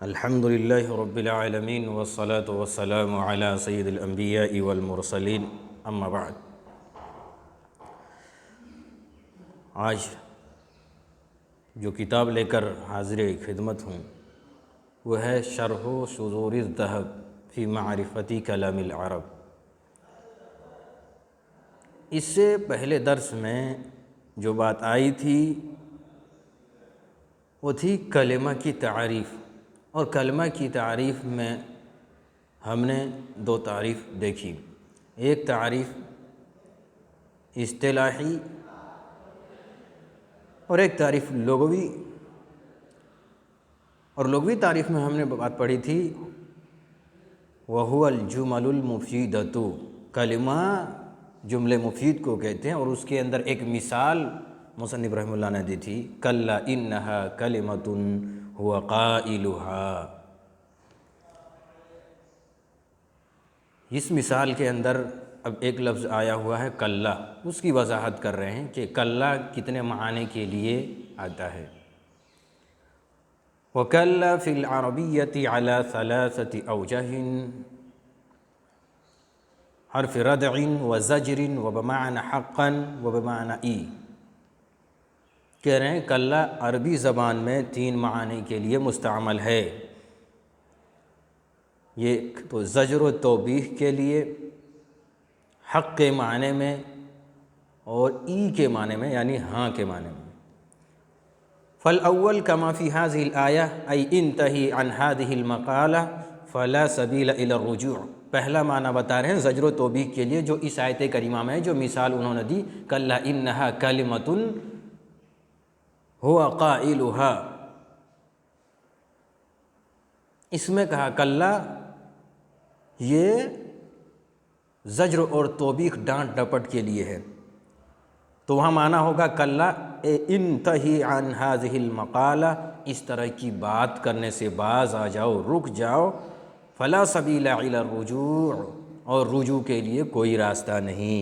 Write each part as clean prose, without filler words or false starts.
الحمد للہ رب العالمین والصلاة والسلام علی سید الانبیاء والمرسلین اما بعد۔ آج جو کتاب لے کر حاضر خدمت ہوں وہ ہے شرح شذور الذہب فی معرفت کلام العرب۔ اس سے پہلے درس میں جو بات آئی تھی وہ تھی کلمہ کی تعریف، اور کلمہ کی تعریف میں ہم نے دو تعریف دیکھی، ایک تعریف اصطلاحی اور ایک تعریف لغوی۔ اور لغوی تعریف میں ہم نے بات پڑھی تھی وَهُوَ الْجُمَلُ الْمُفِيدَةُ، کلمہ جملے مفید کو کہتے ہیں، اور اس کے اندر ایک مثال مصنف رحمہ اللہ نے دی تھی کَلَّا إِنَّهَا كَلِمَةٌ هُوَ قَائِلُهَا۔ اس مثال کے اندر اب ایک لفظ آیا ہوا ہے کلّا، اس کی وضاحت کر رہے ہیں کہ کلّا کتنے معنی کے لیے آتا ہے۔ وَكَلَّا فِي الْعَرَبِيَّةِ عَلَى ثَلَاثَةِ أَوْجَهٍ، حرف ردع وزجر وبمعنى حقا وبمعنى ای۔ کہہ رہے ہیں کلّا عربی زبان میں تین معانی کے لیے مستعمل ہے، یہ تو زجر و توبیح کے لیے، حق کے معنی میں، اور ای کے معنی میں یعنی ہاں کے معنی میں۔ فالأول كما في هذه الآية أي انتهي عن هذه المقالة فلا سبيل إلى الرجوع، پہلا معنی بتا رہے ہیں زجر و توبیح کے لیے جو اس آیت کریمہ میں جو مثال انہوں نے دی کلا انہا کلمۃ ہوا قائلها، اس میں کہا کلا یہ زجر اور توبیخ ڈانٹ ڈپٹ کے لیے ہے، تو وہاں معنی ہوگا کلا انتہی عن هذه المقالہ، اس طرح کی بات کرنے سے باز آ جاؤ، رک جاؤ، فلا سبیل الی الرجوع، اور رجوع کے لیے کوئی راستہ نہیں۔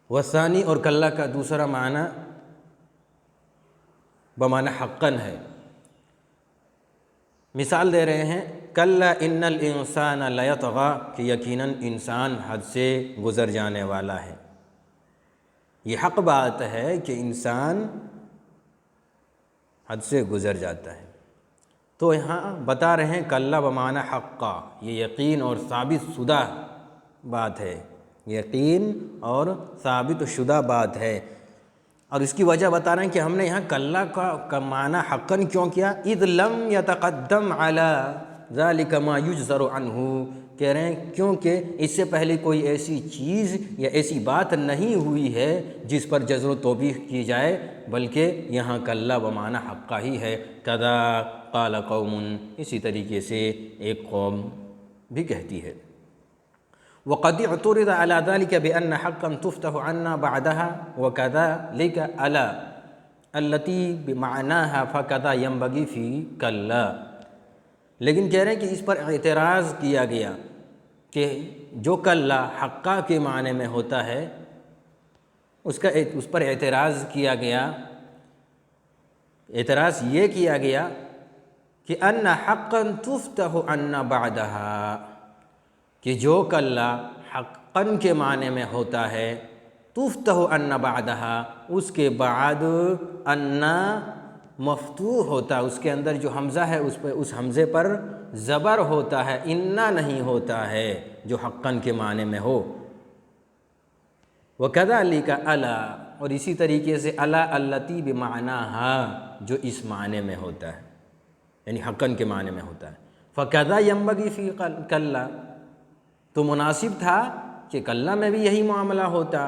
والثانی، اور کلا کا دوسرا معنی بمعنی حقاً ہے۔ مثال دے رہے ہیں کلا ان الانسان لیطغی، کہ یقیناً انسان حد سے گزر جانے والا ہے۔ یہ حق بات ہے کہ انسان حد سے گزر جاتا ہے، تو یہاں بتا رہے ہیں کلا بمعنی حقا، یہ یقین اور ثابت شدہ بات ہے، یقین اور ثابت شدہ بات ہے۔ اور اس کی وجہ بتا رہے ہیں کہ ہم نے یہاں کلا کا معنی حقاً کیوں کیا، اذ لم یتقدم علی ذلک ما یجزر عنہ، کہہ رہے ہیں کیونکہ اس سے پہلے کوئی ایسی چیز یا ایسی بات نہیں ہوئی ہے جس پر جزر و توبیخ کی جائے، بلکہ یہاں کلا بمعنی حقا ہی ہے۔ کذا قال قوم، اسی طریقے سے ایک قوم بھی کہتی ہے۔ وقد اعترض على ذلك بأن حقا تفتح عنا بعدها وكذلك ألا التي بمعناها فكذا ينبغي في كلا، لیکن کہہ رہے ہیں کہ اس پر اعتراض کیا گیا کہ جو کلا حقا کے معنی میں ہوتا ہے اس پر اعتراض کیا گیا، اعتراض یہ کیا گیا کہ ان حقا تفتح عنا بعدها، کہ جو کلا حقاً کے معنی میں ہوتا ہے تفتح عنا بعدها، اس کے بعد انا مفتوح ہوتا ہے، اس کے اندر جو حمزہ ہے اس حمزے پر زبر ہوتا ہے، انا نہیں ہوتا ہے جو حقاً کے معنی میں ہو۔ وَكَذَلِكَ أَلَا، اور اسی طریقے سے الا التی بمعناها، جو اس معنی میں ہوتا ہے یعنی حقاً کے معنی میں ہوتا ہے۔ فَكَذَا يَنبَغِي فِي كَلَّا، تو مناسب تھا کہ کلا میں بھی یہی معاملہ ہوتا،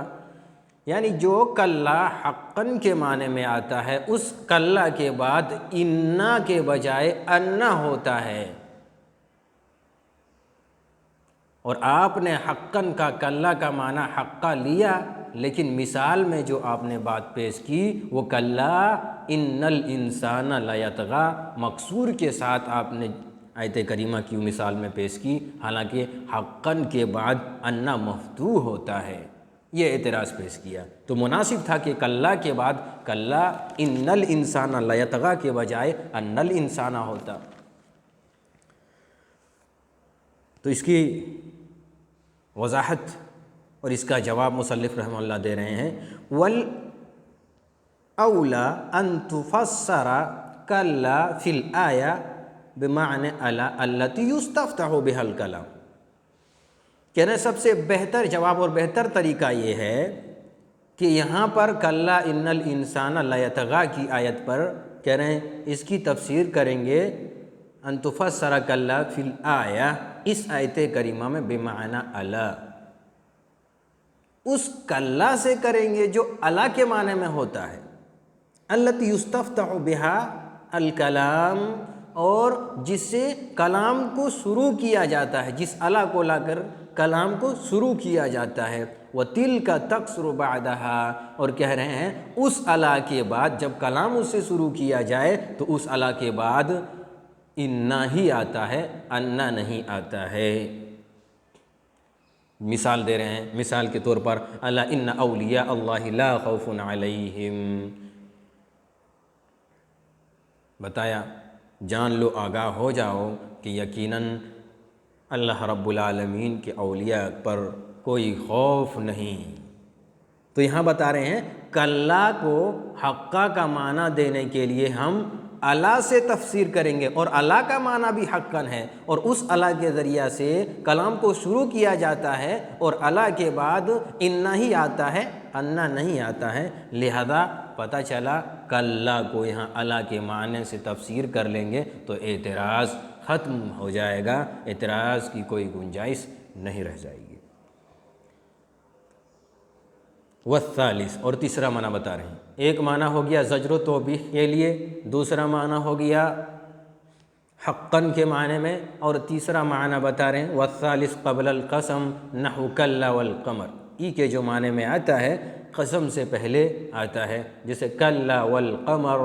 یعنی جو کلا حقاً کے معنی میں آتا ہے اس کلا کے بعد انا کے بجائے انا ہوتا ہے، اور آپ نے حقاً کا کلا کا معنی حقا لیا، لیکن مثال میں جو آپ نے بات پیش کی وہ کلا ان الانسان لیطغی مقصور کے ساتھ آپ نے آیت کریمہ کی مثال میں پیش کی، حالانکہ حقاً کے بعد انا مفتوح ہوتا ہے۔ یہ اعتراض پیش کیا۔ تو مناسب تھا کہ کلا کے بعد کلا ان الانسان لیطغی کے بجائے ان الانسان ہوتا۔ تو اس کی وضاحت اور اس کا جواب مصنف رحمہ اللہ دے رہے ہیں، وَالْأَوْلَى أَن تُفَسَّرَ كَلَّا فِي الْآيَةِ بِمَعْنَ أَلَا الَّتِي يُسْتَفْتَحُ بِهَا الْكَلَامُ۔ کہہ رہے ہیں سب سے بہتر جواب اور بہتر طریقہ یہ ہے کہ یہاں پر کلا ان الانسان لیطغی کی آیت پر کہہ رہے ہیں اس کی تفسیر کریں گے ان تفسر کلا فی الآیہ، اس آیت کریمہ میں بمعنی الا، اس کلا سے کریں گے جو الا کے معنی میں ہوتا ہے، التی یستفتح بہا الکلام، اور جس سے کلام کو شروع کیا جاتا ہے، جس الا کو لا کر کلام کو شروع کیا جاتا ہے، وَتِلْكَ تَقْصُرُ بَعْدَهَا، اور کہہ رہے ہیں اس الا کے بعد جب کلام اس سے شروع کیا جائے تو اس الا کے بعد انا ہی آتا ہے، انا نہیں آتا ہے۔ مثال دے رہے ہیں، مثال کے طور پر الا ان اولیاء اللہ لا خوف علیہم، بتایا جان لو، آگاہ ہو جاؤ کہ یقیناً اللہ رب العالمین کے اولیاء پر کوئی خوف نہیں۔ تو یہاں بتا رہے ہیں کلا کو حقہ کا معنی دینے کے لیے ہم الا سے تفسیر کریں گے، اور الا کا معنی بھی حقاً ہے، اور اس الا کے ذریعہ سے کلام کو شروع کیا جاتا ہے، اور الا کے بعد انا ہی آتا ہے، انا نہیں آتا ہے، لہذا پتہ چلا کلا کو یہاں الا کے معنی سے تفسیر کر لیں گے تو اعتراض ختم ہو جائے گا، اعتراض کی کوئی گنجائش نہیں رہ جائے گی۔ والثالث، اور تیسرا معنی بتا رہے ہیں، ایک معنی ہو گیا زجر و توبیخ کے لیے، دوسرا معنی ہو گیا حقاً کے معنی میں، اور تیسرا معنی بتا رہے ہیں والثالث قبل القسم نحو کلا والقمر، ای کے جو معنی میں آتا ہے قسم سے پہلے آتا ہے، جیسے کلا والقمر،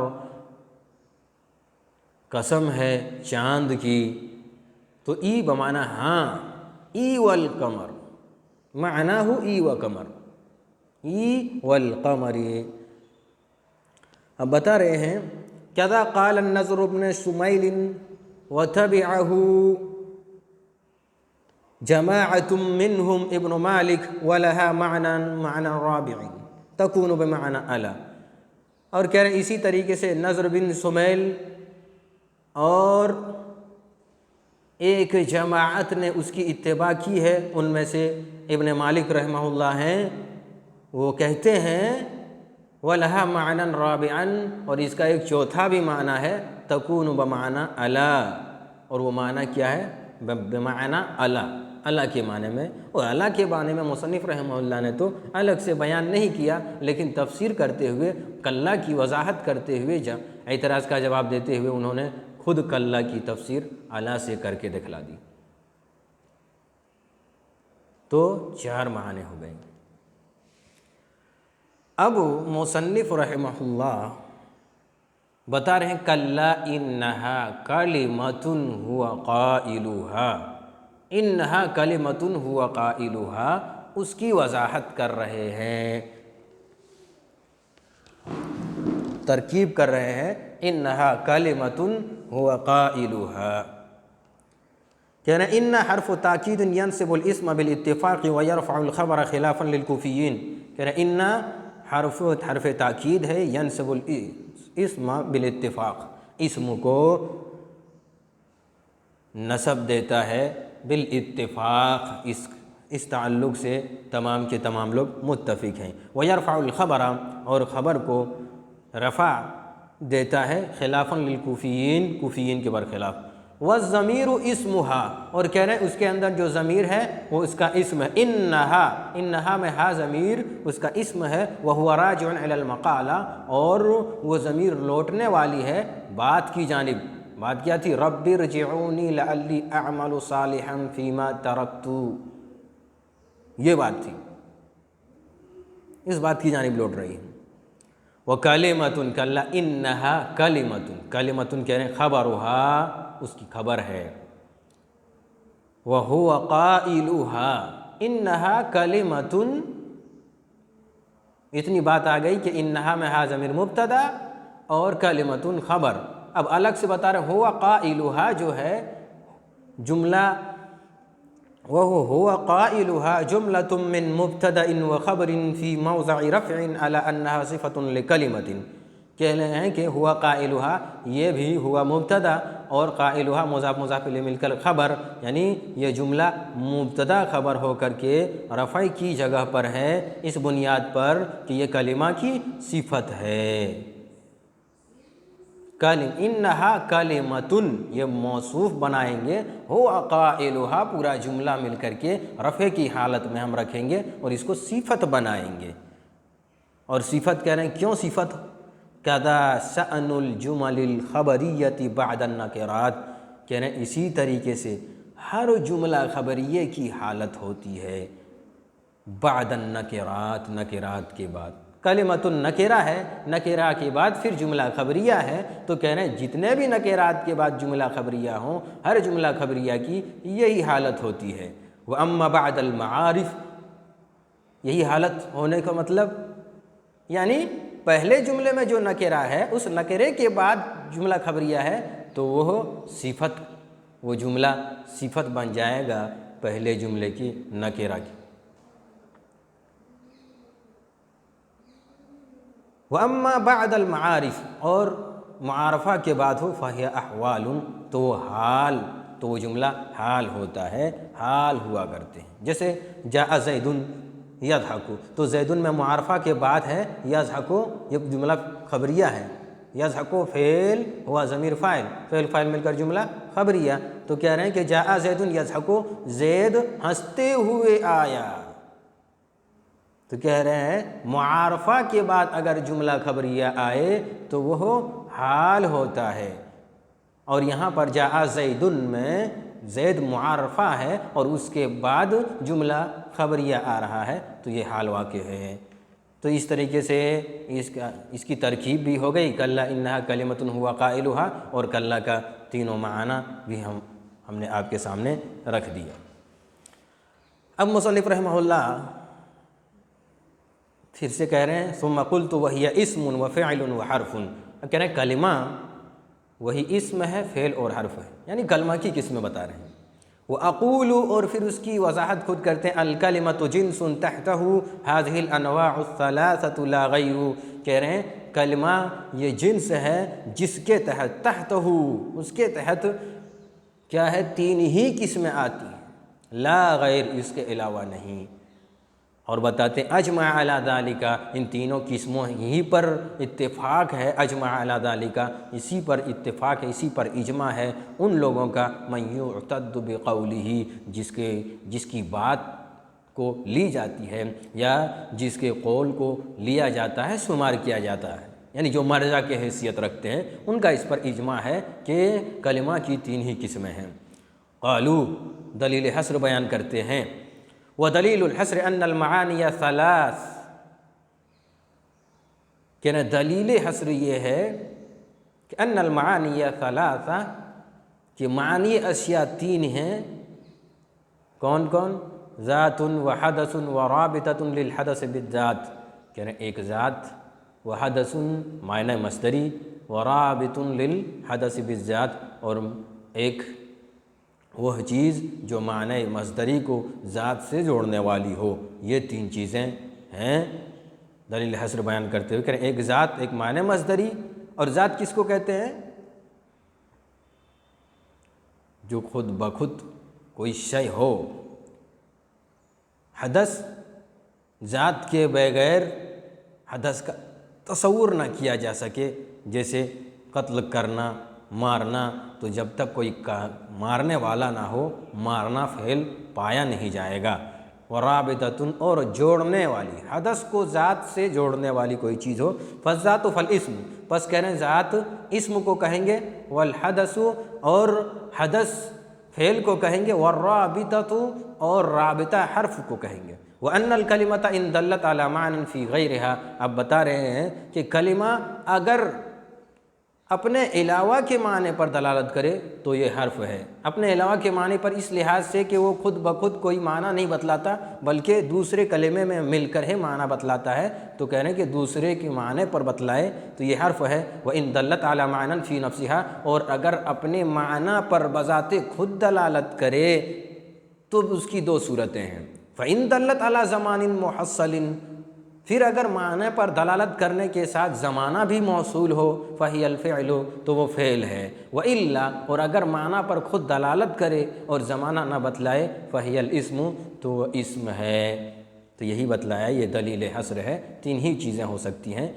قسم ہے چاند کی، تو ای بمعنی ہاں، ای والقمر، معنی ہو ای و قمر، ای والقمر۔ اب بتا رہے ہیں کذا قال النضر بن شمیل وتبعه جماعة منهم ابن مالک ولها معنى رابع تكون بمعنى الا، اور کہہ رہے ہیں اسی طریقے سے نضر بن شمیل اور ایک جماعت نے اس کی اتباع کی ہے، ان میں سے ابن مالک رحمہ اللہ ہیں، وہ کہتے ہیں وَلَهَا مَعْنًا رَابِعًا، اور اس کا ایک چوتھا بھی معنی ہے تَكُونُ بَمَعْنَى الا، اور وہ معنی کیا ہے؟ بمعنی الا، الا کے معنی میں، اور الا کے معنی میں مصنف رحمہ اللہ نے تو الگ سے بیان نہیں کیا، لیکن تفسیر کرتے ہوئے کلا کی وضاحت کرتے ہوئے اعتراض کا جواب دیتے ہوئے انہوں نے خود کلا کی تفسیر الا سے کر کے دکھلا دی۔ تو چار معنی ہو گئے۔ اب مصنف رحمہ اللہ بتا رہے ہیں کلا انہا کلمۃ ہوا قائلھا، انہا کلمۃ ہوا قائلھا، اس کی وضاحت کر رہے ہیں، ترکیب کر رہے ہیں، انہا کلمۃ ہوا قائلھا، کہنا ان حرف تاکید ینصب الاسم بالاتفاق ویرفع الخبر خلافا للکوفیین، کہنا ان حرف تاکید ہے، ینصب الاسم بالاتفاق، اسم کو نصب دیتا ہے بالاتفاق، اس تعلق سے تمام کے تمام لوگ متفق ہیں، ویرفع الخبر، اور خبر کو رفع دیتا ہے خلافا للکوفیین، کوفیین کے برخلاف، والضمیر اسمہا، اور کہہ رہے ہیں اس کے اندر جو ضمیر ہے وہ اس کا اسم ہے، انہا میں ہا ضمیر اس کا اسم ہے، وہو راجع علی المقالہ، اور وہ ضمیر لوٹنے والی ہے بات کی جانب، بات کیا تھی؟ رب ارجعونی لعلی اعمل صالحا فیما ترکت، یہ بات تھی، اس بات کی جانب لوٹ رہی ہے۔ وَكَلِمَةٌ كَلَّا إِنَّهَا كَلِمَةٌ، کلمۃ کہہ رہے ہیں خبرها، اس کی خبر ہے، وَهُوَ قَائِلُهَا، إِنَّهَا كَلِمَةٌ اتنی بات آ گئی کہ انہا میں ہا ضمیر مبتدا اور کلمۃ خبر. اب الگ سے بتا رہے ہوا قائلھا جو ہے جملہ، وهو قائلها جملة من مبتدأ وخبر في موضع رفع على أنها صفة لكلمة. کہہ رہے ہیں کہ ہوا قائلها یہ بھی ہوا مبتدا اور قائلها مضاف مضاف الیہ مل کر خبر، یعنی یہ جملہ مبتدا خبر ہو کر کے رفع کی جگہ پر ہے اس بنیاد پر کہ یہ کلمہ کی صفت ہے. انہا کلمتن یہ موصوف بنائیں گے، ہو قائلھا پورا جملہ مل کر کے رفع کی حالت میں ہم رکھیں گے اور اس کو صفت بنائیں گے. اور صفت کہہ رہے ہیں کیوں صفت؟ کذا شأن الجمل الخبریۃ بعد النکرات، کہہ رہے ہیں اسی طریقے سے ہر جملہ خبریہ کی حالت ہوتی ہے بعد النکرات، نکرات کے بعد. کلمۃ النکرہ ہے، نکرہ کے بعد پھر جملہ خبریہ ہے، تو کہہ رہے ہیں جتنے بھی نکرات کے بعد جملہ خبریہ ہوں ہر جملہ خبریہ کی یہی حالت ہوتی ہے. وَأَمَّا بَعْدَ الْمَعَارِفِ، یہی حالت ہونے کا مطلب یعنی پہلے جملے میں جو نکرہ ہے اس نکرے کے بعد جملہ خبریہ ہے تو وہ صفت، وہ جملہ صفت بن جائے گا پہلے جملے کی نکرہ کی. وَأَمَّا بَعْدَ الْمَعَارِفِ، اور معارفہ کے بعد ہو فَهِيَ أَحْوَالٌ، تو وہ حال، تو وہ جملہ حال ہوتا ہے، حال ہوا کرتے ہیں. جیسے جاء زید یضحک، تو زیدن میں معارفہ کے بعد ہے، یضحک یہ جملہ خبریہ ہے، یضحک فعل ہوا ضمیر فاعل، فعل فاعل مل کر جملہ خبریہ. تو کہہ رہے ہیں کہ جاء زید یضحک، زید ہنستے ہوئے آیا. تو کہہ رہے ہیں معارفہ کے بعد اگر جملہ خبریہ آئے تو وہ حال ہوتا ہے. اور یہاں پر جاء زیدن میں زید معارفہ ہے اور اس کے بعد جملہ خبریہ آ رہا ہے تو یہ حال واقع ہے. تو اس طریقے سے اس کی ترکیب بھی ہو گئی، کلا انہا کلمۃ ہوا قائلھا، اور کلا کا تینوں معنی بھی ہم نے آپ کے سامنے رکھ دیا. اب مصنف رحمہ اللہ پھر سے کہہ رہے ہیں ثم قلت وہی اسم وفعل وحرف. اب کہہ رہے ہیں کلمہ وہی اسم ہے، فعل اور حرف ہے، یعنی کلمہ کی قسمیں بتا رہے ہیں. وَأَقُولُ، اور پھر اس کی وضاحت خود کرتے ہیں، الکلمۃ جنس تحتہ هذه الانواع الثلاثة لا غیر. کہہ رہے ہیں کلمہ یہ جنس ہے جس کے تحت، تحتہ اس کے تحت کیا ہے، تین ہی قسمیں آتی ہیں، لا غیر اس کے علاوہ نہیں. اور بتاتے ہیں اجمع علی ذالک، ان تینوں قسموں ہی پر اتفاق ہے، اجمع علی ذالک اسی پر اتفاق ہے، اسی پر اجماع ہے ان لوگوں کا، من یعتد بقولہ جس کی بات کو لی جاتی ہے یا جس کے قول کو لیا جاتا ہے، شمار کیا جاتا ہے، یعنی جو مرجع کی حیثیت رکھتے ہیں ان کا اس پر اجماع ہے کہ کلمہ کی تین ہی قسمیں ہیں. قالو، دلیل حصر بیان کرتے ہیں، وَدَلِيلُ الْحَصْرِ أَنَّ الْمَعَانِيَ ثَلَاث. کہنا دلیل حصر یہ ہے کہ أَنَّ الْمَعَانِيَ ثَلَاثَ، کہ معنی اشیاء تین ہیں. کون کون؟ ذات وحدث ورابطۃ للحدث بالذات. کہنا ایک ذات، وحدث معنی مصدری، ورابط للحدث بالذات، اور ایک وہ چیز جو معنی مصدری کو ذات سے جوڑنے والی ہو. یہ تین چیزیں ہیں دلیل حصر بیان کرتے ہوئے. کہ ایک ذات، ایک معنی مصدری، اور ذات کس کو کہتے ہیں؟ جو خود بخود کوئی شے ہو. حدث ذات کے بغیر حدث کا تصور نہ کیا جا سکے، جیسے قتل کرنا، مارنا. تو جب تک کوئی مارنے والا نہ ہو مارنا فعل پایا نہیں جائے گا. ورابطۃ، اور جوڑنے والی، حدث کو ذات سے جوڑنے والی کوئی چیز ہو. فالذات فالاسم، پس کہہ رہے ہیں ذات اسم کو کہیں گے، والحدث، اور حدث فعل کو کہیں گے، والرابطۃ، اور رابطہ حرف کو کہیں گے. وَأَنَّ الْكَلِمَةَ إِن دَلَّتْ عَلَى مَعْنٍ فِي غَيْرِهَا، اب بتا رہے ہیں کہ کلمہ اگر اپنے علاوہ کے معنی پر دلالت کرے تو یہ حرف ہے۔ اپنے علاوہ کے معنی پر اس لحاظ سے کہ وہ خود بخود کوئی معنی نہیں بتلاتا بلکہ دوسرے کلمے میں مل کر ہی معنی بتلاتا ہے، تو کہہ رہے ہیں کہ دوسرے کے معنی پر بتلائے تو یہ حرف ہے۔ وَإِن دَلَّتْ عَلَى مَعْنًى فِي نَفْسِهَا، اور اگر اپنے معنی پر بذات خود دلالت کرے تو اس کی دو صورتیں ہیں۔ فَإِن دَلَّتْ عَلَى زَمَانٍ مُحَصَّلٍ، پھر اگر معنی پر دلالت کرنے کے ساتھ زمانہ بھی موصول ہو فَهِيَ الْفِعْلُ، تو وہ فعل ہے۔ وَإِلَّا، اور اگر معنی پر خود دلالت کرے اور زمانہ نہ بتلائے فَهِيَ الْإِسْمُ، تو وہ اسم ہے۔ تو یہی بتلایا، یہ دلیل حصر ہے، تین ہی چیزیں ہو سکتی ہیں۔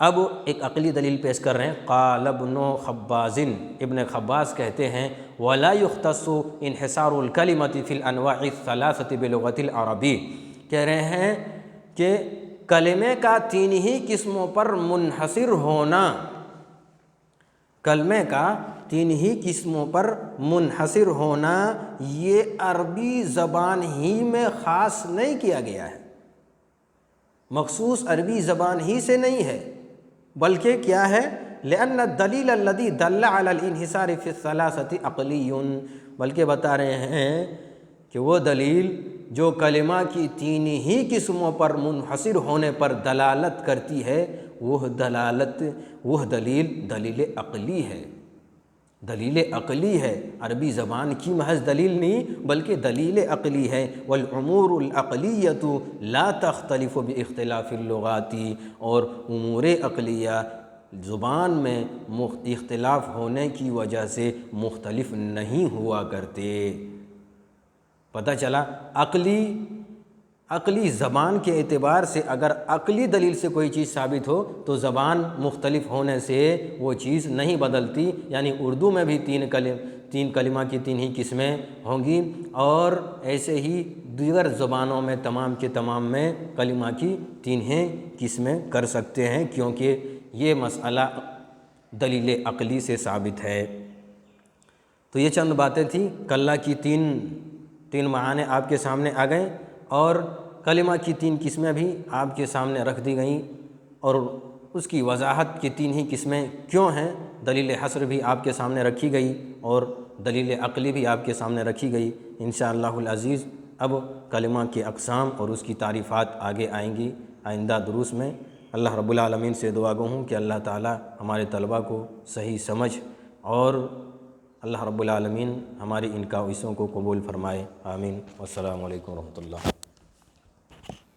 اب ایک عقلی دلیل پیش کر رہے ہیں۔ قال ابن خباز، ابن خباز کہتے ہیں وَلَا يُخْتَصُّ انحصار الكلمة في الأنواع الثلاثة بلغة العربی، کہہ رہے ہیں کہ کلمے کا تین ہی قسموں پر منحصر ہونا، کلمے کا تین ہی قسموں پر منحصر ہونا یہ عربی زبان ہی میں خاص نہیں کیا گیا ہے، مخصوص عربی زبان ہی سے نہیں ہے، بلکہ کیا ہے؟ لأن الدلیل الذی دل علی الانحصار فی الثلاثة عقلی، بلکہ بتا رہے ہیں کہ وہ دلیل جو کلمہ کی تین ہی قسموں پر منحصر ہونے پر دلالت کرتی ہے، وہ دلیل عقلی ہے، دلیل عقلی ہے، عربی زبان کی محض دلیل نہیں بلکہ دلیل عقلی ہے۔ والامور العقلیۃ لا تختلف باختلاف اللغات، اور امور عقلیہ زبان میں اختلاف ہونے کی وجہ سے مختلف نہیں ہوا کرتے۔ پتہ چلا عقلی زبان کے اعتبار سے اگر عقلی دلیل سے کوئی چیز ثابت ہو تو زبان مختلف ہونے سے وہ چیز نہیں بدلتی، یعنی اردو میں بھی تین کلمہ کی تین ہی قسمیں ہوں گی، اور ایسے ہی دیگر زبانوں میں تمام کے تمام میں کلمہ کی تین ہی قسمیں کر سکتے ہیں، کیونکہ یہ مسئلہ دلیل عقلی سے ثابت ہے۔ تو یہ چند باتیں تھیں، کلّہ کی تین معنی آپ کے سامنے آ گئیں، اور کلمہ کی تین قسمیں بھی آپ کے سامنے رکھ دی گئیں، اور اس کی وضاحت کی تین ہی قسمیں کیوں ہیں، دلیل حصر بھی آپ کے سامنے رکھی گئی اور دلیل عقلی بھی آپ کے سامنے رکھی گئی۔ انشاءاللہ العزیز اب کلمہ کے اقسام اور اس کی تعریفات آگے آئیں گی آئندہ دروس میں۔ اللہ رب العالمین سے دعا گو ہوں کہ اللہ تعالی ہمارے طلباء کو صحیح سمجھ، اور اللہ رب العالمین ہماری ان کاوشوں کو قبول فرمائے، آمین۔ والسلام علیکم ورحمۃ اللہ۔